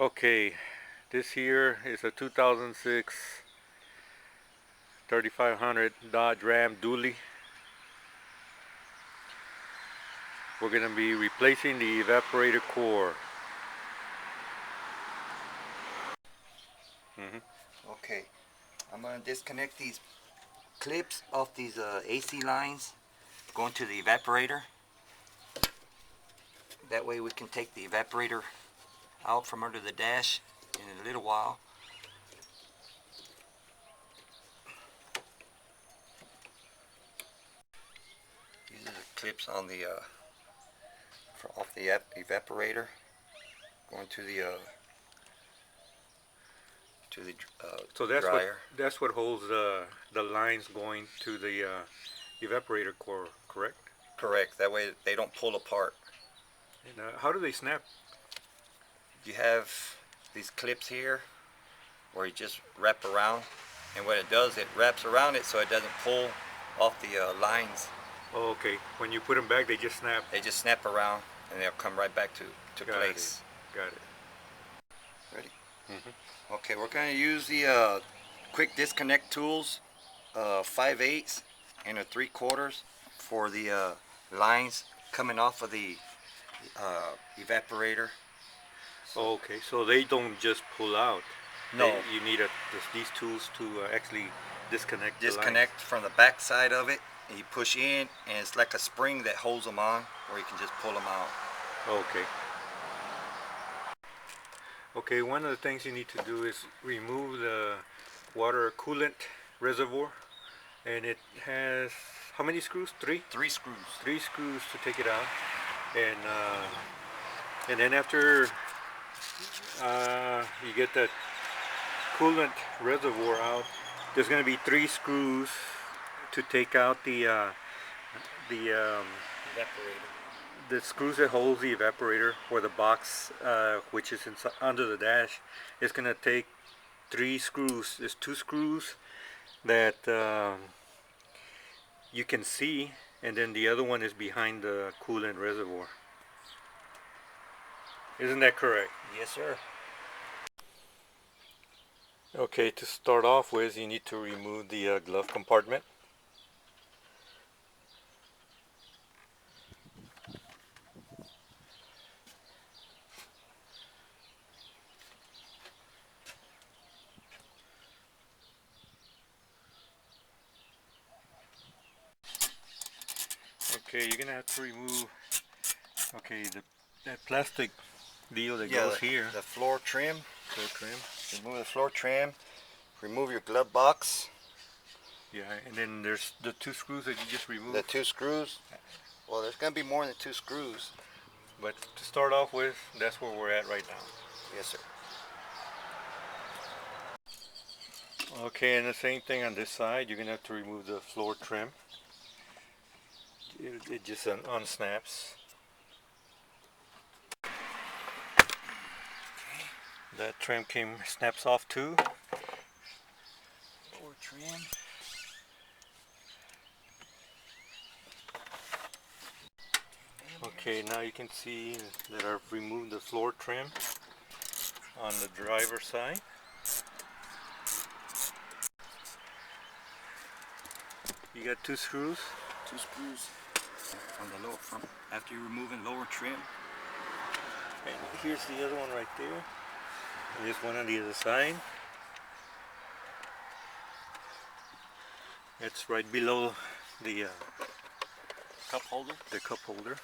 Okay, this here is a 2006 3500 Dodge Ram Dually. We're going to be replacing the evaporator core. Okay, I'm going to disconnect these clips off these AC lines going to the evaporator. That way we can take the evaporator out from under the dash in a little while. These are the clips on the off the evaporator going to the So dryer. that's what holds the lines going to the evaporator core, correct? Correct. That way they don't pull apart. And how do they snap? You have these clips here where you just wrap around, and what it does, it wraps around it so it doesn't pull off the lines. Oh, okay. When you put them back, they just snap. They just snap around and they'll come right back to place. Got it. Ready? Okay, we're going to use the quick disconnect tools, 5/8 and a 3/4 for the lines coming off of the evaporator. Okay, so they don't just pull out. No. You need these tools to actually disconnect Disconnect from the back side of it, and you push in, and it's like a spring that holds them on, where you can just pull them out. Okay. Okay, one of the things you need to do is remove the water coolant reservoir, and it has how many screws? Three? 3 screws. 3 screws to take it out, and then after you get that coolant reservoir out, there's going to be 3 screws to take out the Evaporator. the screws that holds the evaporator, or the box, which is under the dash. It's going to take 3 screws. There's 2 screws that you can see, and then the other one is behind the coolant reservoir. Isn't that correct? Yes, sir. Okay, to start off with, you need to remove the glove compartment. Okay, you're gonna have to remove that plastic deal that goes here. The floor trim. Floor trim. Remove the floor trim. Remove your glove box. Yeah, and then there's the 2 screws that you just removed. The 2 screws. Well, there's going to be more than 2 screws. But to start off with, that's where we're at right now. Yes, sir. Okay, and the same thing on this side. You're going to have to remove the floor trim. It just unsnaps. That trim snaps off too. Floor trim. Okay, now you can see that I've removed the floor trim on the driver's side. You got 2 screws? 2 screws on the lower front after you're removing lower trim. And here's the other one right there. And there's one on the other side. It's right below the Cup holder. The cup holder.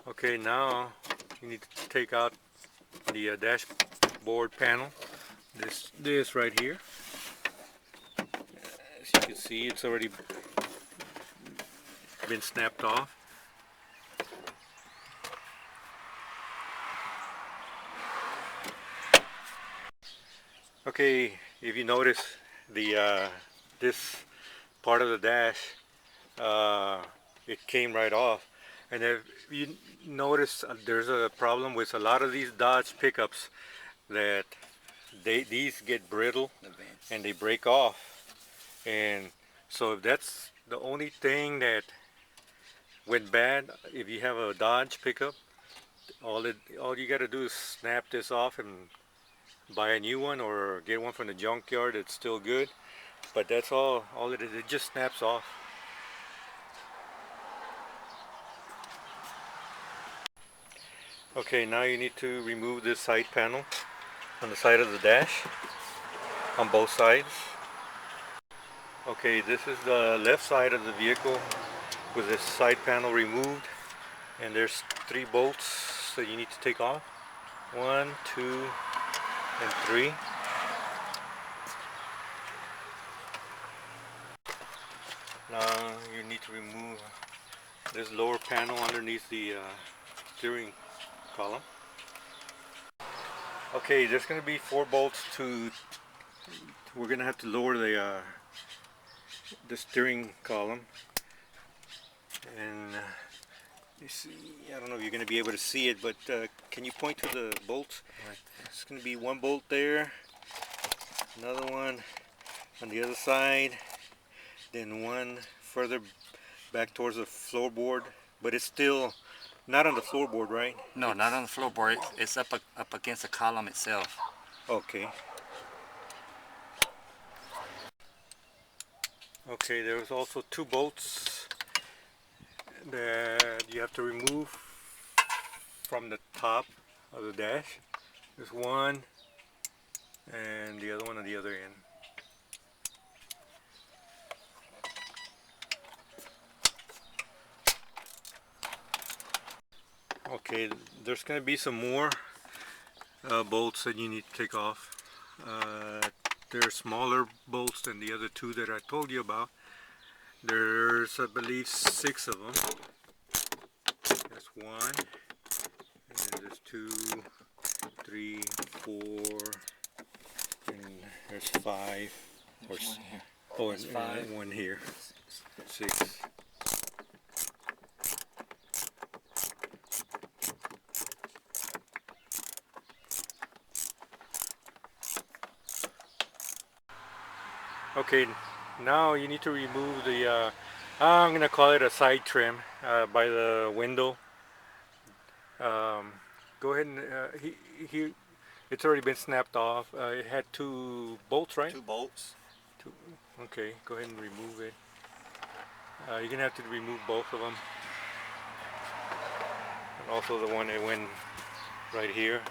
Okay, now you need to take out the dashboard panel. This right here. As you can see, it's already been snapped off. Okay, if you notice, the this part of the dash, it came right off. And if you notice, there's a problem with a lot of these Dodge pickups, that these get brittle and they break off. And so if that's the only thing that went bad, if you have a Dodge pickup, all you got to do is snap this off and buy a new one or get one from the junkyard. It's still good, but that's all it is. It just snaps off. Okay, now you need to remove this side panel on the side of the dash on both sides. Okay, this is the left side of the vehicle with this side panel removed, and there's 3 bolts that you need to take off. 1, 2, and 3. Now you need to remove this lower panel underneath the steering column. Okay, there's going to be 4 bolts to. We're going to have to lower the steering column, and you see, I don't know if you're going to be able to see it, but can you point to the bolts? It's going to be 1 bolt there, another one on the other side, then 1 further back towards the floorboard, but it's still not on the floorboard, right? No, not on the floorboard. It's up against the column itself. Okay. Okay, there's also 2 bolts that you have to remove from the top of the dash. There's one and the other one on the other end. Okay, there's going to be some more bolts that you need to take off. They're smaller bolts than the other 2 that I told you about. There's, I believe, 6 of them. That's 1, and then there's 2, 3, 4, and there's 5. Or There's 1 here. oh, There's and 5. 1 here. 6. Okay, now you need to remove the, I'm going to call it a side trim by the window. Go ahead and, it's already been snapped off. It had 2 bolts, right? 2 bolts. 2, okay, go ahead and remove it. You're going to have to remove both of them. And also the one that went right here.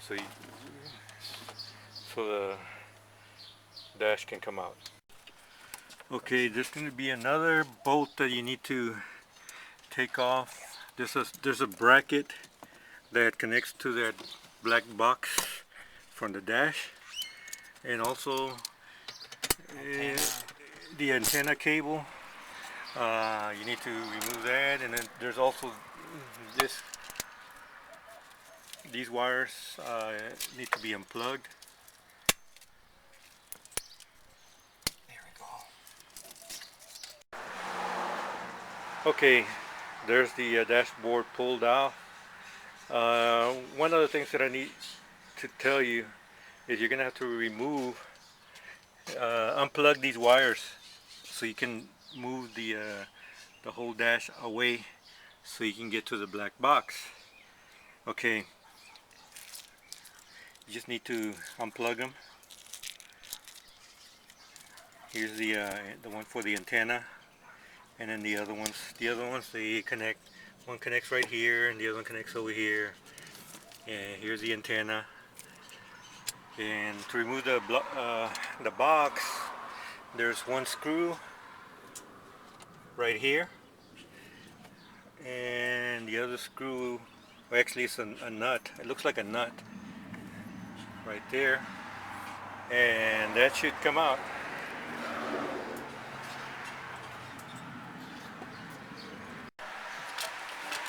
So the dash can come out. Okay, there's going to be another bolt that you need to take off. There's a bracket that connects to that black box from the dash, and also the antenna cable. You need to remove that, and then there's also these wires need to be unplugged. Okay, there's the dashboard pulled out. One of the things that I need to tell you is you're gonna have to unplug these wires so you can move the whole dash away so you can get to the black box. Okay, you just need to unplug them. Here's the one for the antenna. And then the other ones they connect. One connects right here, and the other one connects over here. And here's the antenna. And to remove the box, there's 1 screw right here, and the other screw, well, actually it's a nut. It looks like a nut right there, and that should come out.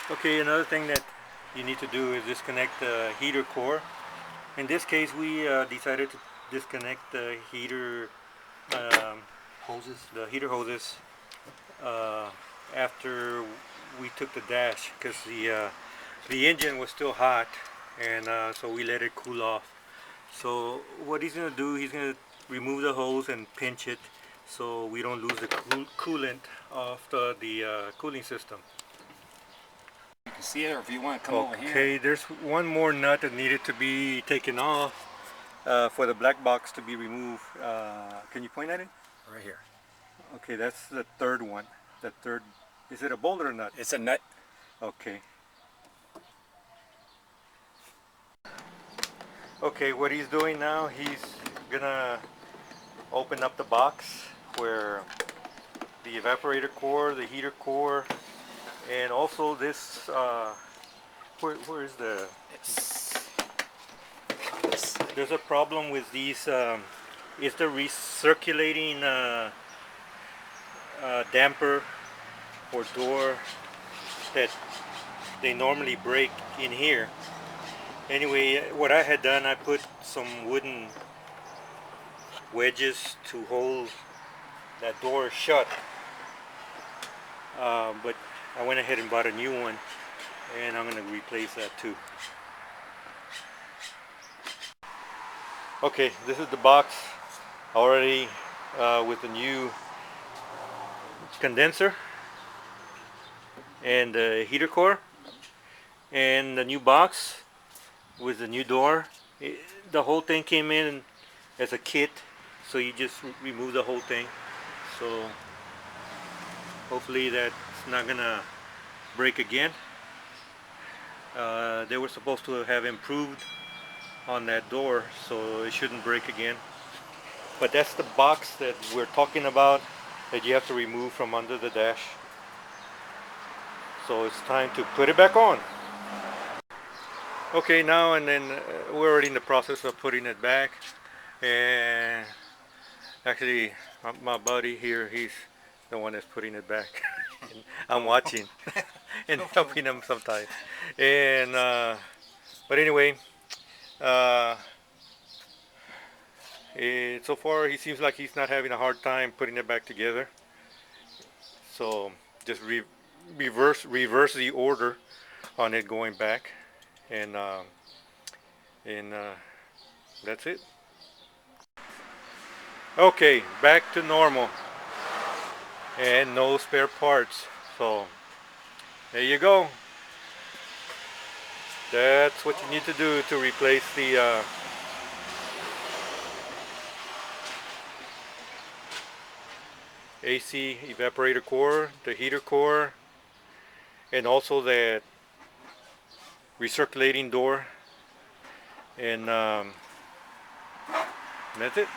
Okay, another thing that you need to do is disconnect the heater core. In this case, we decided to disconnect the heater heater hoses after we took the dash, because the engine was still hot, and so we let it cool off. So what he's going to do, he's going to remove the hose and pinch it so we don't lose the coolant off the cooling system. You can see it, or if you want to come over here. Okay, there's one more nut that needed to be taken off for the black box to be removed. Can you point at it? Right here. Okay, that's the third one. The third, is it a bolt or a nut? It's a nut. Okay. Okay, what he's doing now, he's gonna open up the box where the evaporator core, the heater core, and also this, where is the, there's a problem with these, is the recirculating damper or door that they normally break in here. Anyway, what I had done, I put some wooden wedges to hold that door shut, but I went ahead and bought a new one, and I'm going to replace that too. Okay, this is the box already with the new condenser and the heater core, and the new box with the new door. The whole thing came in as a kit, so you just remove the whole thing. So hopefully that's not gonna break again. They were supposed to have improved on that door, so it shouldn't break again. But that's the box that we're talking about that you have to remove from under the dash. So it's time to put it back on. Okay, now and then we're already in the process of putting it back, and actually my buddy here, he's the one that's putting it back. I'm watching and helping him sometimes. And but anyway, uh, so far he seems like he's not having a hard time putting it back together. So just reverse the order on it going back, and that's it. Okay, back to normal, and no spare parts. So there you go. That's what you need to do to replace the AC evaporator core, the heater core, and also the recirculating door, and that's it.